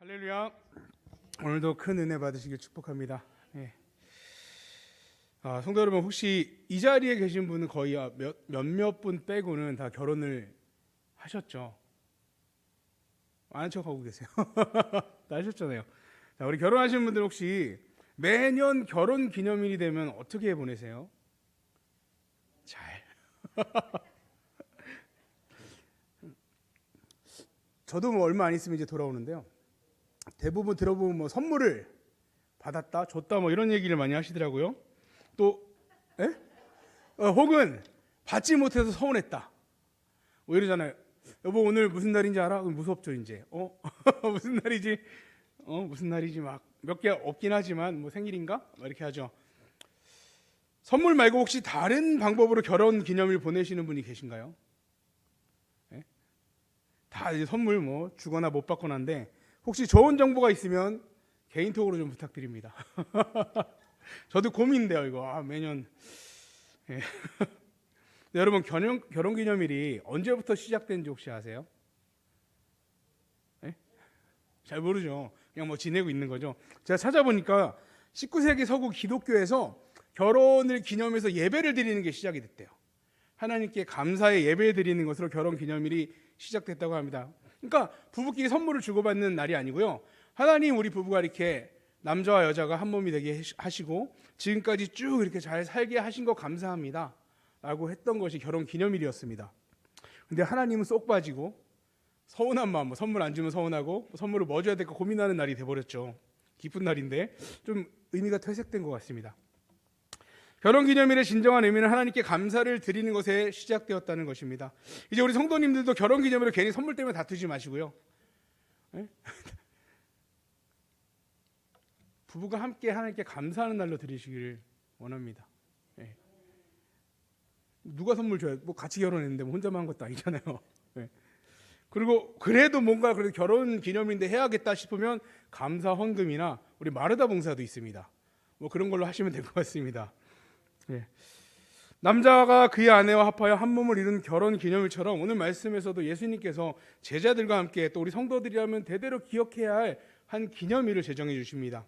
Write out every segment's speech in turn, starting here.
할렐루야. 오늘도 큰 은혜 받으시길 축복합니다. 예. 성도 여러분, 혹시 이 자리에 계신 분은 거의 몇몇 분 빼고는 다 결혼을 하셨죠? 아는 척하고 계세요. 다 하셨잖아요. 자, 우리 결혼하신 분들 혹시 매년 결혼 기념일이 되면 어떻게 보내세요? 잘. 저도 뭐 얼마 안 있으면 이제 돌아오는데요. 대부분 들어보면 뭐 선물을 받았다, 줬다 뭐 이런 얘기를 많이 하시더라고요. 또 혹은 받지 못해서 서운했다 뭐 이러잖아요. 여보 오늘 무슨 날인지 알아? 그럼 무섭죠 이제. 무슨 날이지? 무슨 날이지 막 몇 개 없긴 하지만 뭐 생일인가? 막 이렇게 하죠. 선물 말고 혹시 다른 방법으로 결혼 기념일 보내시는 분이 계신가요? 예? 다 이제 선물 뭐 주거나 못 받거나 한데 혹시 좋은 정보가 있으면 개인톡으로 좀 부탁드립니다. 저도 고민돼요 이거. 매년. 예. 여러분 결혼 기념일이 언제부터 시작된지 혹시 아세요? 예? 잘 모르죠. 그냥 뭐 지내고 있는 거죠. 제가 찾아보니까 19세기 서구 기독교에서 결혼을 기념해서 예배를 드리는 게 시작이 됐대요. 하나님께 감사의 예배 드리는 것으로 결혼 기념일이 시작됐다고 합니다. 그러니까 부부끼리 선물을 주고받는 날이 아니고요. 하나님 우리 부부가 이렇게 남자와 여자가 한 몸이 되게 하시고 지금까지 쭉 이렇게 잘 살게 하신 거 감사합니다 라고 했던 것이 결혼 기념일이었습니다. 근데 하나님은 쏙 빠지고 서운한 마음, 뭐 선물 안 주면 서운하고 선물을 뭐 줘야 될까 고민하는 날이 돼버렸죠. 기쁜 날인데 좀 의미가 퇴색된 것 같습니다. 결혼 기념일의 진정한 의미는 하나님께 감사를 드리는 것에 시작되었다는 것입니다. 이제 우리 성도님들도 결혼 기념일을 괜히 선물 때문에 다투지 마시고요. 부부가 함께 하나님께 감사하는 날로 드리시기를 원합니다. 누가 선물 줘요? 뭐 같이 결혼했는데 뭐 혼자만 한 것도 아니잖아요. 그리고 그래도 뭔가 그래도 결혼 기념일인데 해야겠다 싶으면 감사 헌금이나 우리 마르다 봉사도 있습니다. 뭐 그런 걸로 하시면 될 것 같습니다. 남자가 그의 아내와 합하여 한 몸을 이룬 결혼 기념일처럼 오늘 말씀에서도 예수님께서 제자들과 함께 또 우리 성도들이라면 대대로 기억해야 할 한 기념일을 제정해 주십니다.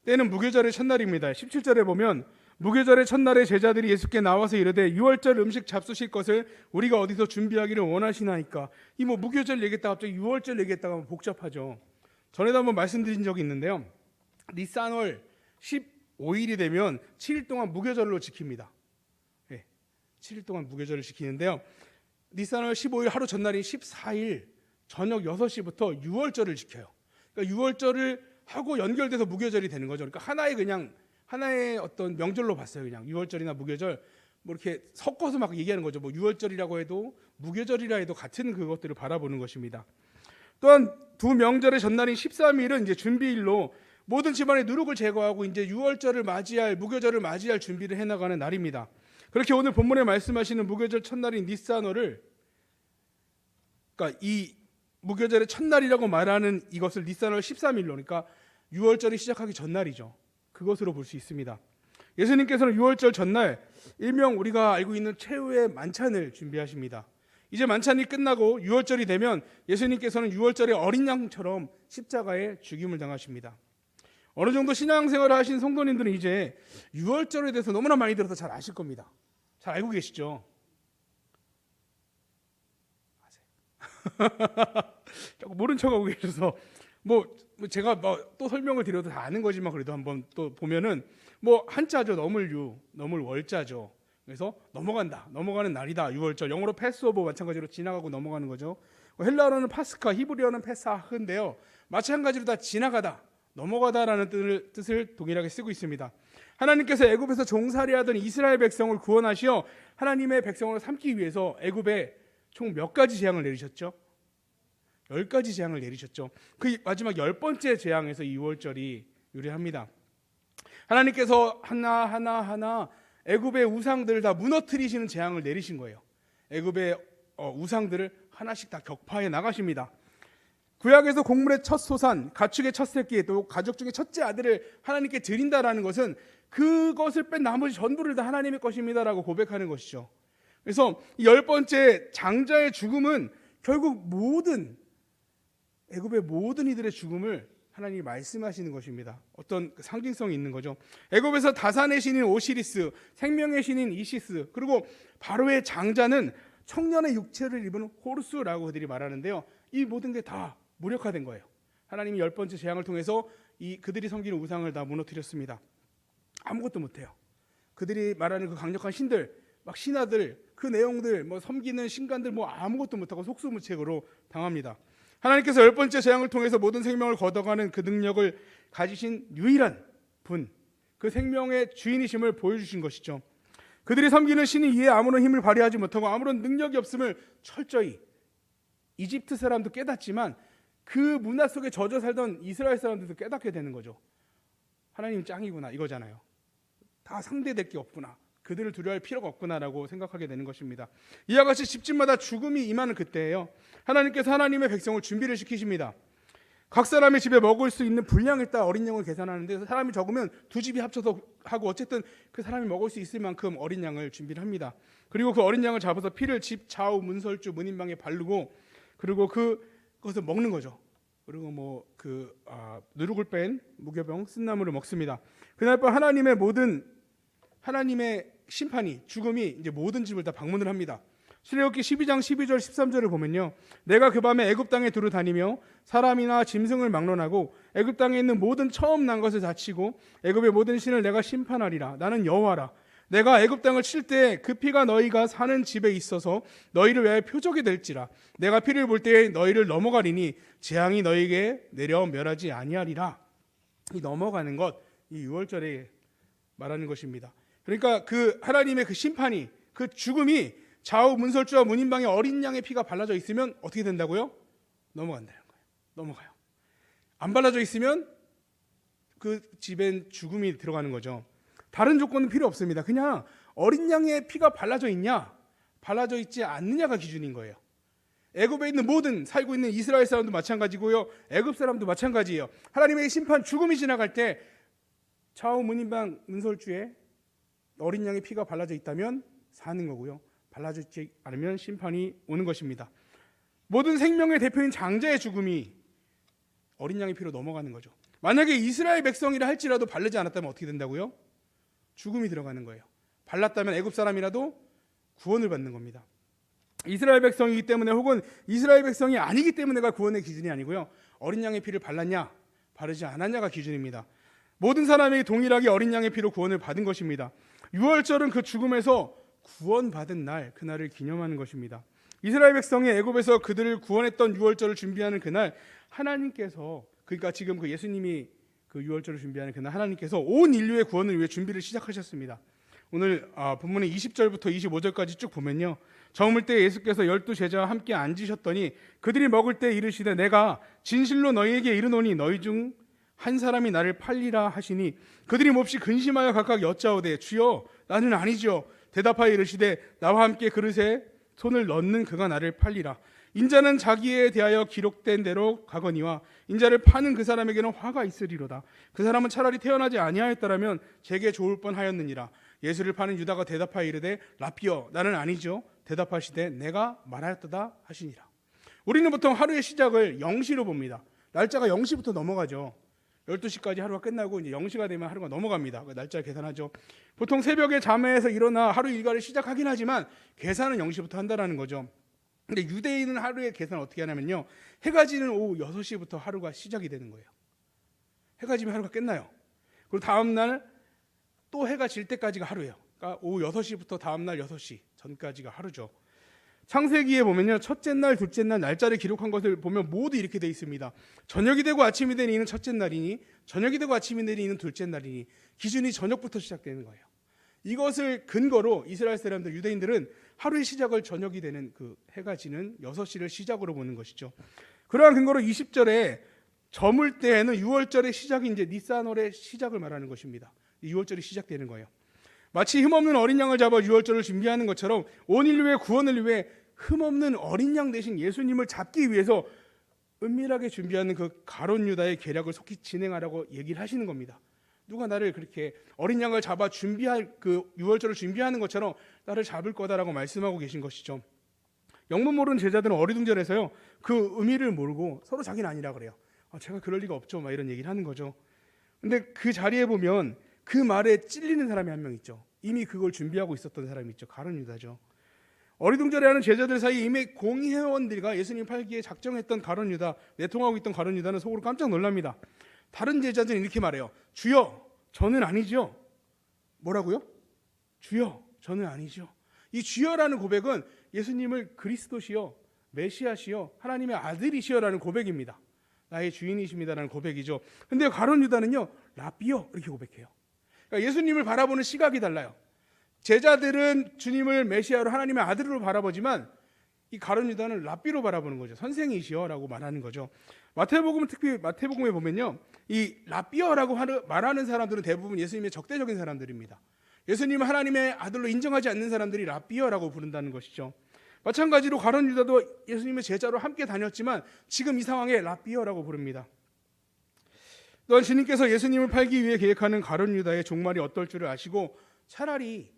때는 무교절의 첫날입니다. 17절에 보면 무교절의 첫날에 제자들이 예수께 나와서 이르되 유월절 음식 잡수실 것을 우리가 어디서 준비하기를 원하시나이까. 이 뭐 무교절 얘기했다가 갑자기 유월절 얘기했다가 하면 복잡하죠. 전에도 한번 말씀드린 적이 있는데요. 니산월 15일이 되면 7일 동안 무교절로 지킵니다. 7일 동안 무교절을 지키는데요. 니산월 15일 하루 전날인 14일 저녁 6시부터 유월절을 지켜요. 그러니까 유월절을 하고 연결돼서 무교절이 되는 거죠. 그러니까 하나의 어떤 명절로 봤어요. 그냥 유월절이나 무교절 뭐 이렇게 섞어서 막 얘기하는 거죠. 뭐 유월절이라고 해도 무교절이라 해도 같은 그것들을 바라보는 것입니다. 또한 두 명절의 전날인 13일은 이제 준비일로 모든 집안의 누룩을 제거하고 이제 유월절을 맞이할 무교절을 맞이할 준비를 해나가는 날입니다. 그렇게 오늘 본문에 말씀하시는 무교절 첫날인 니산월을 그러니까 이 무교절의 첫날이라고 말하는 이것을 니산월 13일로 그러니까 유월절이 시작하기 전날이죠. 그것으로 볼 수 있습니다. 예수님께서는 유월절 전날 일명 우리가 알고 있는 최후의 만찬을 준비하십니다. 이제 만찬이 끝나고 유월절이 되면 예수님께서는 유월절의 어린 양처럼 십자가에 죽임을 당하십니다. 어느 정도 신앙생활을 하신 성도님들은 이제 유월절에 대해서 너무나 많이 들어서 잘 아실 겁니다. 잘 알고 계시죠? 조금 모른 척하고 계셔서 뭐 제가 또 설명을 드려도 다 아는 거지만 그래도 한번 또 보면은 뭐 한자죠. 너물유, 너물 월자죠. 그래서 넘어가는 날이다. 유월절. 영어로 패스오버 마찬가지로 지나가고 넘어가는 거죠. 헬라어로는 파스카, 히브리어는 페사흐인데요. 마찬가지로 다 지나가다, 넘어가다라는 뜻을 동일하게 쓰고 있습니다. 하나님께서 애굽에서 종살이하던 이스라엘 백성을 구원하시어 하나님의 백성을 삼기 위해서 애굽에 총 몇 가지 재앙을 내리셨죠? 10가지 재앙을 내리셨죠. 그 마지막 10번째 재앙에서 이 유월절이 유래합니다. 하나님께서 하나 애굽의 우상들을 다 무너뜨리시는 재앙을 내리신 거예요. 애굽의 우상들을 하나씩 다 격파해 나가십니다. 구약에서 곡물의 첫 소산, 가축의 첫 새끼, 또 가족 중에 첫째 아들을 하나님께 드린다라는 것은 그것을 뺀 나머지 전부를 다 하나님의 것입니다라고 고백하는 것이죠. 그래서 이 10번째 장자의 죽음은 결국 모든 애굽의 모든 이들의 죽음을 하나님이 말씀하시는 것입니다. 어떤 상징성이 있는 거죠. 애굽에서 다산의 신인 오시리스, 생명의 신인 이시스, 그리고 바로의 장자는 청년의 육체를 입은 호르스라고 그들이 말하는데요. 이 모든 게 다 무력화된 거예요. 하나님이 10번째 재앙을 통해서 그들이 섬기는 우상을 다 무너뜨렸습니다. 아무것도 못해요. 그들이 말하는 그 강력한 신들, 막 신하들, 그 내용들, 뭐 섬기는 신관들 뭐 아무것도 못하고 속수무책으로 당합니다. 하나님께서 10번째 재앙을 통해서 모든 생명을 걷어가는 그 능력을 가지신 유일한 분, 그 생명의 주인이심을 보여주신 것이죠. 그들이 섬기는 신이 이에 아무런 힘을 발휘하지 못하고 아무런 능력이 없음을 철저히 이집트 사람도 깨닫지만 그 문화 속에 젖어 살던 이스라엘 사람들도 깨닫게 되는 거죠. 하나님 짱이구나 이거잖아요. 다 상대될 게 없구나. 그들을 두려워할 필요가 없구나라고 생각하게 되는 것입니다. 이와 같이 집집마다 죽음이 임하는 그때예요. 하나님께서 하나님의 백성을 준비를 시키십니다. 각 사람의 집에 먹을 수 있는 분량에 따라 어린 양을 계산하는데 사람이 적으면 두 집이 합쳐서 하고 어쨌든 그 사람이 먹을 수 있을 만큼 어린 양을 준비를 합니다. 그리고 그 어린 양을 잡아서 피를 집 좌우 문설주 문인방에 바르고 그리고 그것을 먹는 거죠. 그리고 누룩을 뺀 무교병 쓴나물을 먹습니다. 그날 밤 하나님의 심판이 죽음이 이제 모든 집을 다 방문을 합니다. 출애굽기 12장 12절 13절을 보면요. 내가 그 밤에 애굽 땅에 두루 다니며 사람이나 짐승을 막론하고 애굽 땅에 있는 모든 처음 난 것을 다치고 애굽의 모든 신을 내가 심판하리라. 나는 여호와라. 내가 애굽 땅을 칠 때 그 피가 너희가 사는 집에 있어서 너희를 위하여 표적이 될지라. 내가 피를 볼 때에 너희를 넘어가리니 재앙이 너희에게 내려 멸하지 아니하리라. 이 넘어가는 것, 이 유월절에 말하는 것입니다. 그러니까 그 하나님의 그 심판이, 그 죽음이 좌우 문설주와 문인방에 어린 양의 피가 발라져 있으면 어떻게 된다고요? 넘어간다는 거예요. 넘어가요. 안 발라져 있으면 그 집엔 죽음이 들어가는 거죠. 다른 조건은 필요 없습니다. 그냥 어린 양의 피가 발라져 있냐, 발라져 있지 않느냐가 기준인 거예요. 애굽에 있는 모든 살고 있는 이스라엘 사람도 마찬가지고요. 애굽 사람도 마찬가지예요. 하나님의 심판, 죽음이 지나갈 때 좌우 문인방 문설주에 어린 양의 피가 발라져 있다면 사는 거고요. 발라져 있지 않으면 심판이 오는 것입니다. 모든 생명의 대표인 장자의 죽음이 어린 양의 피로 넘어가는 거죠. 만약에 이스라엘 백성이라 할지라도 바르지 않았다면 어떻게 된다고요? 죽음이 들어가는 거예요. 발랐다면 애굽 사람이라도 구원을 받는 겁니다. 이스라엘 백성이기 때문에 혹은 이스라엘 백성이 아니기 때문에가 구원의 기준이 아니고요. 어린 양의 피를 발랐냐 바르지 않았냐가 기준입니다. 모든 사람이 동일하게 어린 양의 피로 구원을 받은 것입니다. 유월절은 그 죽음에서 구원받은 날, 그날을 기념하는 것입니다. 이스라엘 백성이 애굽에서 그들을 구원했던 유월절을 준비하는 그날, 하나님께서, 그러니까 지금 그 예수님이 그 유월절을 준비하는 그날 하나님께서 온 인류의 구원을 위해 준비를 시작하셨습니다. 오늘 본문의 20절부터 25절까지 쭉 보면요. 저물 때 예수께서 12제자와 함께 앉으셨더니 그들이 먹을 때 이르시되 내가 진실로 너희에게 이르노니 너희 중 한 사람이 나를 팔리라 하시니 그들이 몹시 근심하여 각각 여짜오되 주여 나는 아니죠. 대답하여 이르시되 나와 함께 그릇에 손을 넣는 그가 나를 팔리라. 인자는 자기에 대하여 기록된 대로 가거니와 인자를 파는 그 사람에게는 화가 있으리로다. 그 사람은 차라리 태어나지 아니하였더라면 제게 좋을 뻔하였느니라. 예수를 파는 유다가 대답하여 이르되 라피여 나는 아니죠. 대답하시되 내가 말하였도다 하시니라. 우리는 보통 하루의 시작을 0시로 봅니다. 날짜가 0시부터 넘어가죠. 12시까지 하루가 끝나고 이제 0시가 되면 하루가 넘어갑니다. 날짜 계산하죠. 보통 새벽에 잠에서 일어나 하루 일과를 시작하긴 하지만 계산은 0시부터 한다라는 거죠. 근데 유대인은 하루의 계산을 어떻게 하냐면요. 해가 지는 오후 6시부터 하루가 시작이 되는 거예요. 해가 지면 하루가 끝나요. 그리고 다음 날 또 해가 질 때까지가 하루예요. 그러니까 오후 6시부터 다음 날 6시 전까지가 하루죠. 창세기에 보면요. 첫째 날, 둘째 날 날짜를 기록한 것을 보면 모두 이렇게 되어 있습니다. 저녁이 되고 아침이 되니 이는 첫째 날이니 저녁이 되고 아침이 되니 이는 둘째 날이니 기준이 저녁부터 시작되는 거예요. 이것을 근거로 이스라엘 사람들, 유대인들은 하루의 시작을 저녁이 되는 그 해가 지는 6시를 시작으로 보는 것이죠. 그러한 근거로 20절에 저물 때에는 6월절의 시작이 이제 니산월의 시작을 말하는 것입니다. 6월절이 시작되는 거예요. 마치 흠없는 어린 양을 잡아 유월절을 준비하는 것처럼 온 인류의 구원을 위해 흠없는 어린 양 대신 예수님을 잡기 위해서 은밀하게 준비하는 그 가룟 유다의 계략을 속히 진행하라고 얘기를 하시는 겁니다. 누가 나를 그렇게 어린 양을 잡아 준비할 그 유월절을 준비하는 것처럼 나를 잡을 거다라고 말씀하고 계신 것이죠. 영문 모르는 제자들은 어리둥절해서요, 그 의미를 모르고 서로 자기는 아니라 그래요. 제가 그럴 리가 없죠, 막 이런 얘기를 하는 거죠. 근데 그 자리에 보면 그 말에 찔리는 사람이 한 명 있죠. 이미 그걸 준비하고 있었던 사람이 있죠. 가룟 유다죠. 어리둥절해하는 제자들 사이 이미 공회원들과 예수님 팔기에 작정했던 가룟 유다, 내통하고 있던 가룟 유다는 속으로 깜짝 놀랍니다. 다른 제자들은 이렇게 말해요. 주여, 저는 아니죠. 뭐라고요? 주여, 저는 아니죠. 이 주여라는 고백은 예수님을 그리스도시여, 메시아시여, 하나님의 아들이시여라는 고백입니다. 나의 주인이십니다라는 고백이죠. 근데 가룟 유다는요, 라비여 이렇게 고백해요. 그러니까 예수님을 바라보는 시각이 달라요. 제자들은 주님을 메시아로 하나님의 아들로 바라보지만 이 가룟 유다는 랍비로 바라보는 거죠. 선생이시여라고 말하는 거죠. 마태복음, 특히 마태복음에 보면요, 이 랍비여라고 말하는 사람들은 대부분 예수님의 적대적인 사람들입니다. 예수님을 하나님의 아들로 인정하지 않는 사람들이 랍비여라고 부른다는 것이죠. 마찬가지로 가룟 유다도 예수님의 제자로 함께 다녔지만 지금 이 상황에 랍비여라고 부릅니다. 또한 주님께서 예수님을 팔기 위해 계획하는 가룟 유다의 종말이 어떨 줄을 아시고 차라리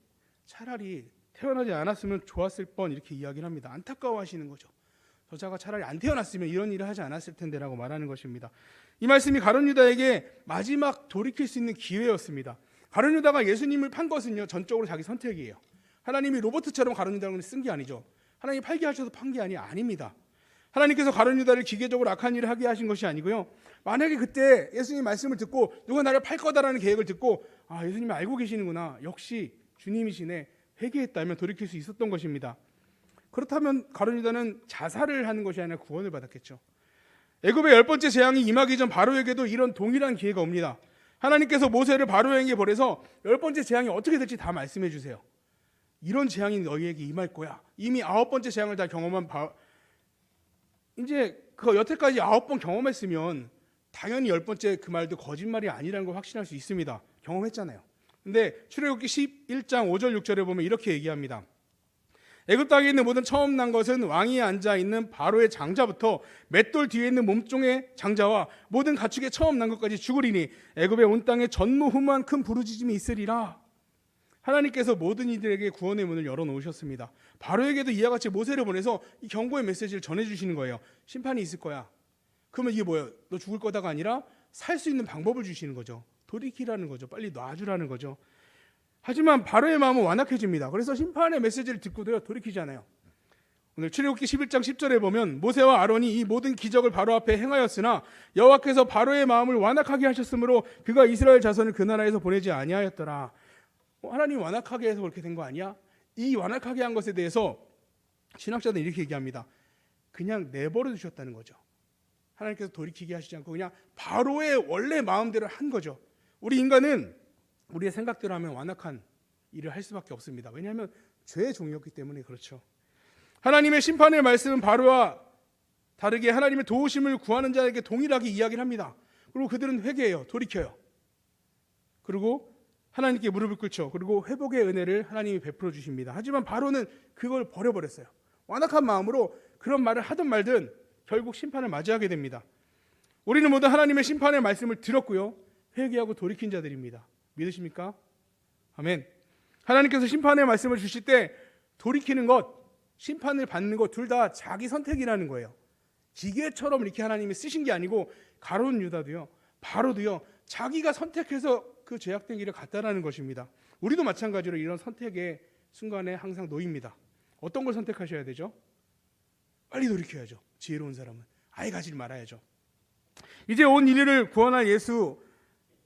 태어나지 않았으면 좋았을 뻔 이렇게 이야기를 합니다. 안타까워하시는 거죠. 저자가 차라리 안 태어났으면 이런 일을 하지 않았을 텐데라고 말하는 것입니다. 이 말씀이 가룟 유다에게 마지막 돌이킬 수 있는 기회였습니다. 가룟 유다가 예수님을 판 것은요, 전적으로 자기 선택이에요. 하나님이 로봇처럼 가룟 유다를 쓴 게 아니죠. 하나님이 팔게 하셔서 판 게 아닙니다. 하나님께서 가룟 유다를 기계적으로 악한 일을 하게 하신 것이 아니고요, 만약에 그때 예수님 말씀을 듣고 누가 나를 팔 거다라는 계획을 듣고 예수님이 알고 계시는구나, 역시 주님이시네, 회개했다면 돌이킬 수 있었던 것입니다. 그렇다면 가룟 유다는 자살을 하는 것이 아니라 구원을 받았겠죠. 애굽의 10번째 재앙이 임하기 전 바로에게도 이런 동일한 기회가 옵니다. 하나님께서 모세를 바로에게 보내서 10번째 재앙이 어떻게 될지 다 말씀해 주세요. 이런 재앙이 너희에게 임할 거야. 이미 9번째 재앙을 다 경험한 이제 그 여태까지 9번 경험했으면 당연히 10번째 그 말도 거짓말이 아니라는 걸 확신할 수 있습니다. 경험했잖아요. 근데 출애굽기 11장 5절 6절에 보면 이렇게 얘기합니다. 애굽 땅에 있는 모든 처음 난 것은 왕위에 앉아 있는 바로의 장자부터 맷돌 뒤에 있는 몸종의 장자와 모든 가축의 처음 난 것까지 죽으리니 애굽의 온 땅에 전무후무한 큰 부르짖음이 있으리라. 하나님께서 모든 이들에게 구원의 문을 열어놓으셨습니다. 바로에게도 이와 같이 모세를 보내서 이 경고의 메시지를 전해주시는 거예요. 심판이 있을 거야. 그러면 이게 뭐예요? 너 죽을 거다가 아니라 살 수 있는 방법을 주시는 거죠. 돌이키라는 거죠. 빨리 놔주라는 거죠. 하지만 바로의 마음은 완악해집니다. 그래서 심판의 메시지를 듣고도요, 돌이키지 않아요. 오늘 출애굽기 11장 10절에 보면 모세와 아론이 이 모든 기적을 바로 앞에 행하였으나 여호와께서 바로의 마음을 완악하게 하셨으므로 그가 이스라엘 자손을 그 나라에서 보내지 아니하였더라. 하나님 완악하게 해서 그렇게 된 거 아니야? 이 완악하게 한 것에 대해서 신학자들은 이렇게 얘기합니다. 그냥 내버려 두셨다는 거죠. 하나님께서 돌이키게 하시지 않고 그냥 바로의 원래 마음대로 한 거죠. 우리 인간은 우리의 생각대로 하면 완악한 일을 할 수밖에 없습니다. 왜냐하면 죄의 종이었기 때문에 그렇죠. 하나님의 심판의 말씀은 바로와 다르게 하나님의 도우심을 구하는 자에게 동일하게 이야기를 합니다. 그리고 그들은 회개해요. 돌이켜요. 그리고 하나님께 무릎을 꿇죠. 그리고 회복의 은혜를 하나님이 베풀어 주십니다. 하지만 바로는 그걸 버려버렸어요. 완악한 마음으로 그런 말을 하든 말든 결국 심판을 맞이하게 됩니다. 우리는 모두 하나님의 심판의 말씀을 들었고요, 회개하고 돌이킨 자들입니다. 믿으십니까? 아멘. 하나님께서 심판의 말씀을 주실 때 돌이키는 것, 심판을 받는 것 둘 다 자기 선택이라는 거예요. 기계처럼 이렇게 하나님이 쓰신 게 아니고 가룟 유다도요, 바로도요, 자기가 선택해서 그 죄악된 길을 갔다라는 것입니다. 우리도 마찬가지로 이런 선택의 순간에 항상 놓입니다. 어떤 걸 선택하셔야 되죠? 빨리 돌이켜야죠. 지혜로운 사람은 아예 가지 말아야죠. 이제 온 인류를 구원할 예수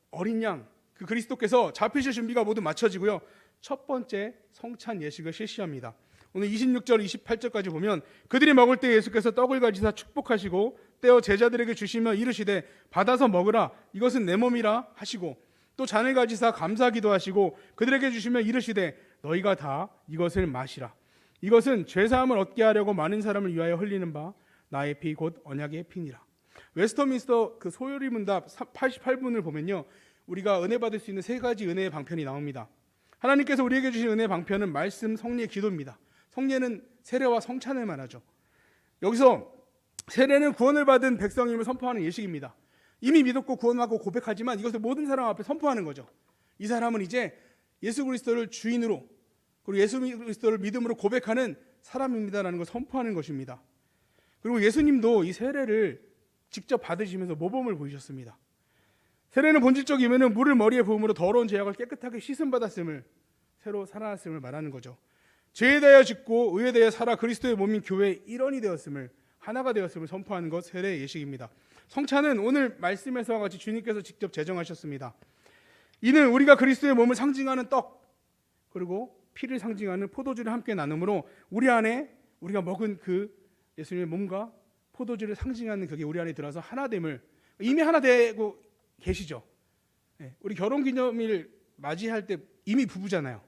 어린 양, 그 그리스도께서 잡히실 준비가 모두 마쳐지고요, 첫 번째 성찬 예식을 실시합니다. 오늘 26절 28절까지 보면 그들이 먹을 때 예수께서 떡을 가지사 축복하시고 떼어 제자들에게 주시며 이르시되 받아서 먹으라, 이것은 내 몸이라 하시고 또 잔을 가지사 감사기도 하시고 그들에게 주시며 이르시되 너희가 다 이것을 마시라, 이것은 죄사함을 얻게 하려고 많은 사람을 위하여 흘리는 바 나의 피 곧 언약의 피니라. 웨스터민스터 그 소요리 문답 88분을 보면요, 우리가 은혜 받을 수 있는 세 가지 은혜의 방편이 나옵니다. 하나님께서 우리에게 주신 은혜의 방편은 말씀, 성례, 기도입니다. 성례는 세례와 성찬을 말하죠. 여기서 세례는 구원을 받은 백성임을 선포하는 예식입니다. 이미 믿었고 구원하고 고백하지만 이것을 모든 사람 앞에 선포하는 거죠. 이 사람은 이제 예수 그리스도를 주인으로, 그리고 예수 그리스도를 믿음으로 고백하는 사람입니다라는 걸 선포하는 것입니다. 그리고 예수님도 이 세례를 직접 받으시면서 모범을 보이셨습니다. 세례는 본질적 의미는 물을 머리에 부음으로 더러운 죄악을 깨끗하게 씻음 받았음을, 새로 살아났음을 말하는 거죠. 죄에 대하여 죽고 의에 대하여 살아 그리스도의 몸인 교회의 일원이 되었음을, 하나가 되었음을 선포하는 것, 세례의 예식입니다. 성찬은 오늘 말씀에서와 같이 주님께서 직접 제정하셨습니다. 이는 우리가 그리스도의 몸을 상징하는 떡, 그리고 피를 상징하는 포도주를 함께 나눔으로 우리 안에 우리가 먹은 그 예수님의 몸과 포도주를 상징하는 그게 우리 안에 들어서 하나됨을, 이미 하나 되고 계시죠. 우리 결혼기념일 맞이할 때 이미 부부잖아요.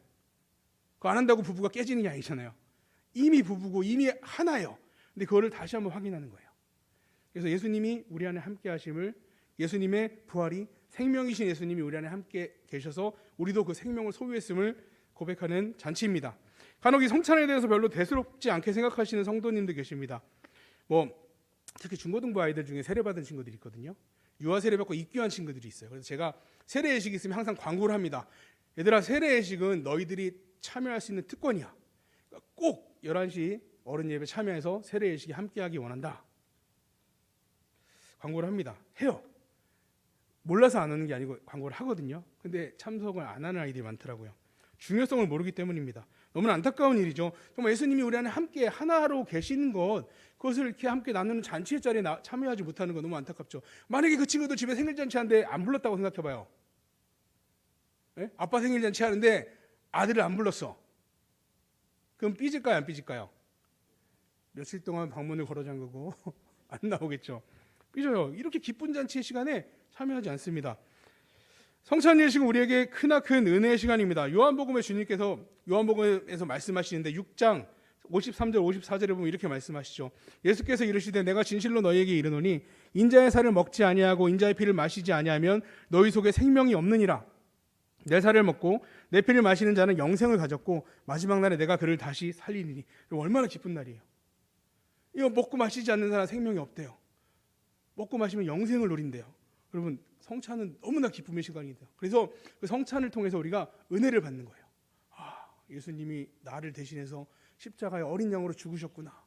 그거 안 한다고 부부가 깨지는 게 아니잖아요. 이미 부부고 이미 하나예요. 근데 그거를 다시 한번 확인하는 거예요. 그래서 예수님이 우리 안에 함께 하심을, 예수님의 부활이, 생명이신 예수님이 우리 안에 함께 계셔서 우리도 그 생명을 소유했음을 고백하는 잔치입니다. 간혹 이 성찬에 대해서 별로 대수롭지 않게 생각하시는 성도님도 계십니다. 특히 중고등부 아이들 중에 세례받은 친구들이 있거든요. 유아 세례받고 입교한 친구들이 있어요. 그래서 제가 세례 예식이 있으면 항상 광고를 합니다. 얘들아, 세례 예식은 너희들이 참여할 수 있는 특권이야. 그러니까 꼭 11시 어른 예배 참여해서 세례 예식에 함께하기 원한다. 광고를 합니다. 해요. 몰라서 안 하는 게 아니고 광고를 하거든요. 근데 참석을 안 하는 아이들이 많더라고요. 중요성을 모르기 때문입니다. 너무나 안타까운 일이죠. 정말 예수님이 우리 안에 함께 하나로 계시는 것, 그것을 이렇게 함께 나누는 잔치의 자리에 참여하지 못하는 건 너무 안타깝죠. 만약에 그 친구도 집에 생일잔치 하는데 안 불렀다고 생각해봐요. 네? 아빠 생일잔치 하는데 아들을 안 불렀어. 그럼 삐질까요, 안 삐질까요? 며칠 동안 방문을 걸어 잠그고 안 나오겠죠. 삐져요. 이렇게 기쁜 잔치의 시간에 참여하지 않습니다. 성찬 예식은 우리에게 크나큰 은혜의 시간입니다. 요한복음에 주님께서 요한복음에서 말씀하시는데 6장 53절 54절에 보면 이렇게 말씀하시죠. 예수께서 이르시되 내가 진실로 너희에게 이르노니 인자의 살을 먹지 아니하고 인자의 피를 마시지 아니하면 너희 속에 생명이 없느니라. 내 살을 먹고 내 피를 마시는 자는 영생을 가졌고 마지막 날에 내가 그를 다시 살리리니. 얼마나 기쁜 날이에요. 이거 먹고 마시지 않는 사람 생명이 없대요. 먹고 마시면 영생을 누린대요. 여러분, 성찬은 너무나 기쁨의 시간이다. 그래서 그 성찬을 통해서 우리가 은혜를 받는 거예요. 예수님이 나를 대신해서 십자가에 어린 양으로 죽으셨구나.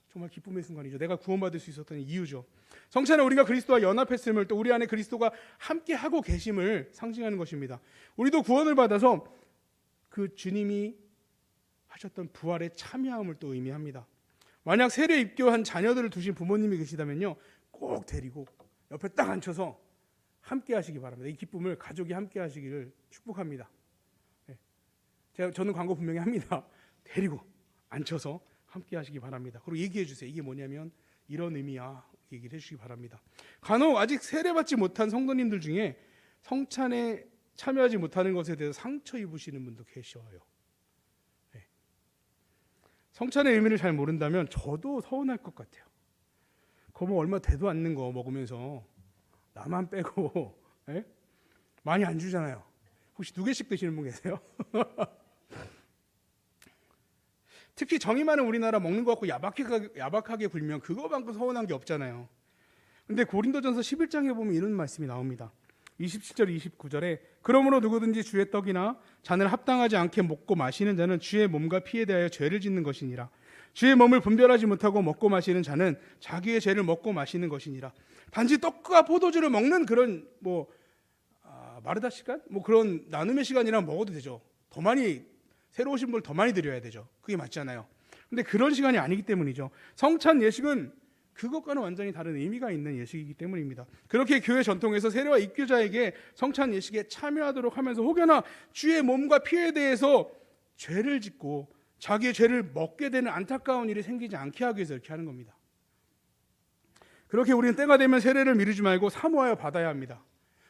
정말 기쁨의 순간이죠. 내가 구원받을 수 있었던 이유죠. 성찬은 우리가 그리스도와 연합했음을, 또 우리 안에 그리스도가 함께 하고 계심을 상징하는 것입니다. 우리도 구원을 받아서 그 주님이 하셨던 부활에 참여함을 또 의미합니다. 만약 세례 입교한 자녀들을 두신 부모님이 계시다면요, 꼭 데리고 옆에 딱 앉혀서 함께 하시기 바랍니다. 이 기쁨을 가족이 함께 하시기를 축복합니다. 저는 광고 분명히 합니다. 데리고 앉혀서 함께 하시기 바랍니다. 그리고 얘기해 주세요. 이게 뭐냐면 이런 의미야. 얘기를 해주시기 바랍니다. 간혹 아직 세례받지 못한 성도님들 중에 성찬에 참여하지 못하는 것에 대해서 상처 입으시는 분도 계셔요. 성찬의 의미를 잘 모른다면 저도 서운할 것 같아요. 그거 뭐 얼마 되도 않는 거 먹으면서 나만 빼고 많이 안 주잖아요. 혹시 2개씩 드시는 분 계세요? 특히 정이 많은 우리나라 먹는 거 갖고 야박하게 굴면 그거만큼 서운한 게 없잖아요. 근데 고린도전서 11장에 보면 이런 말씀이 나옵니다. 27절 29절에 그러므로 누구든지 주의 떡이나 잔을 합당하지 않게 먹고 마시는 자는 주의 몸과 피에 대하여 죄를 짓는 것이니라. 주의 몸을 분별하지 못하고 먹고 마시는 자는 자기의 죄를 먹고 마시는 것이니라. 단지 떡과 포도주를 먹는 그런 마르다 시간? 그런 나눔의 시간이랑 먹어도 되죠. 더 많이 새로 오신 분을 더 많이 드려야 되죠. 그게 맞잖아요. 근데 그런 시간이 아니기 때문이죠. 성찬 예식은 그것과는 완전히 다른 의미가 있는 예식이기 때문입니다. 그렇게 교회 전통에서 세례와 입교자에게 성찬 예식에 참여하도록 하면서 혹여나 주의 몸과 피에 대해서 죄를 짓고 자기의 죄를 먹게 되는 안타까운 일이 생기지 않게 하기 위해서 이렇게 하는 겁니다. 그렇게 우리는 때가 되면 세례를 미루지 말고 사모하여 받아야 합니다.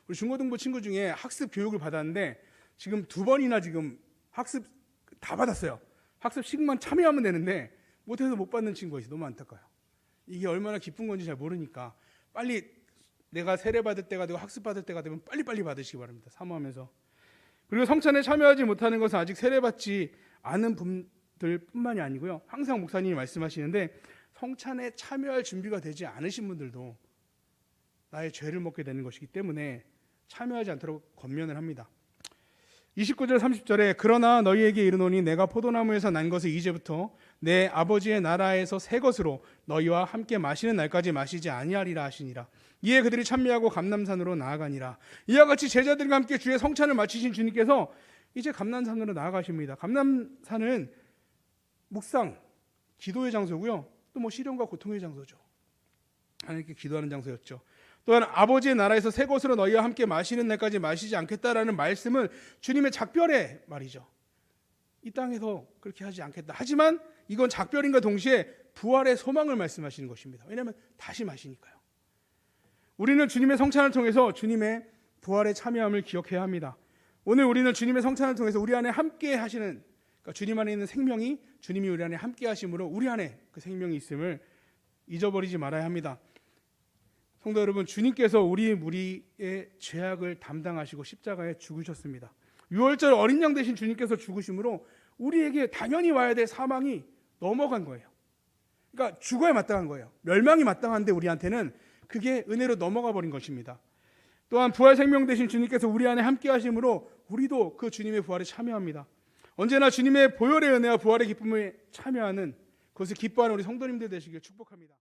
우리 중고등부 친구 중에 학습 교육을 받았는데 지금 2번이나 지금 학습 다 받았어요. 학습식만 참여하면 되는데 못해서 못 받는 친구가 있어요. 너무 안타까워요. 이게 얼마나 기쁜 건지 잘 모르니까 빨리 내가 세례 받을 때가 되고 학습 받을 때가 되면 빨리빨리 받으시기 바랍니다. 사모하면서. 그리고 성찬에 참여하지 못하는 것은 아직 세례 받지 않은 분들뿐만이 아니고요. 항상 목사님이 말씀하시는데 성찬에 참여할 준비가 되지 않으신 분들도 나의 죄를 먹게 되는 것이기 때문에 참여하지 않도록 권면을 합니다. 29절 30절에 그러나 너희에게 이르노니 내가 포도나무에서 난 것을 이제부터 내 아버지의 나라에서 새 것으로 너희와 함께 마시는 날까지 마시지 아니하리라 하시니라. 이에 그들이 찬미하고 감람산으로 나아가니라. 이와 같이 제자들과 함께 주의 성찬을 마치신 주님께서 이제 감람산으로 나아가십니다. 감람산은 묵상, 기도의 장소고요. 또 뭐 시련과 고통의 장소죠. 하나님께 기도하는 장소였죠. 또한 아버지의 나라에서 새 것으로 너희와 함께 마시는 날까지 마시지 않겠다라는 말씀은 주님의 작별의 말이죠. 이 땅에서 그렇게 하지 않겠다. 하지만 이건 작별인과 동시에 부활의 소망을 말씀하시는 것입니다. 왜냐하면 다시 마시니까요. 우리는 주님의 성찬을 통해서 주님의 부활에 참여함을 기억해야 합니다. 오늘 우리는 주님의 성찬을 통해서 우리 안에 함께 하시는, 그러니까 주님 안에 있는 생명이 주님이 우리 안에 함께 하심으로 우리 안에 그 생명이 있음을 잊어버리지 말아야 합니다. 성도 여러분, 주님께서 우리의 죄악을 담당하시고 십자가에 죽으셨습니다. 6월절 어린 양 대신 주님께서 죽으심으로 우리에게 당연히 와야 될 사망이 넘어간 거예요. 그러니까 죽어야 마땅한 거예요. 멸망이 마땅한데 우리한테는 그게 은혜로 넘어가 버린 것입니다. 또한 부활 생명 되신 주님께서 우리 안에 함께 하심으로 우리도 그 주님의 부활에 참여합니다. 언제나 주님의 보혈의 은혜와 부활의 기쁨에 참여하는, 그것을 기뻐하는 우리 성도님들 되시길 축복합니다.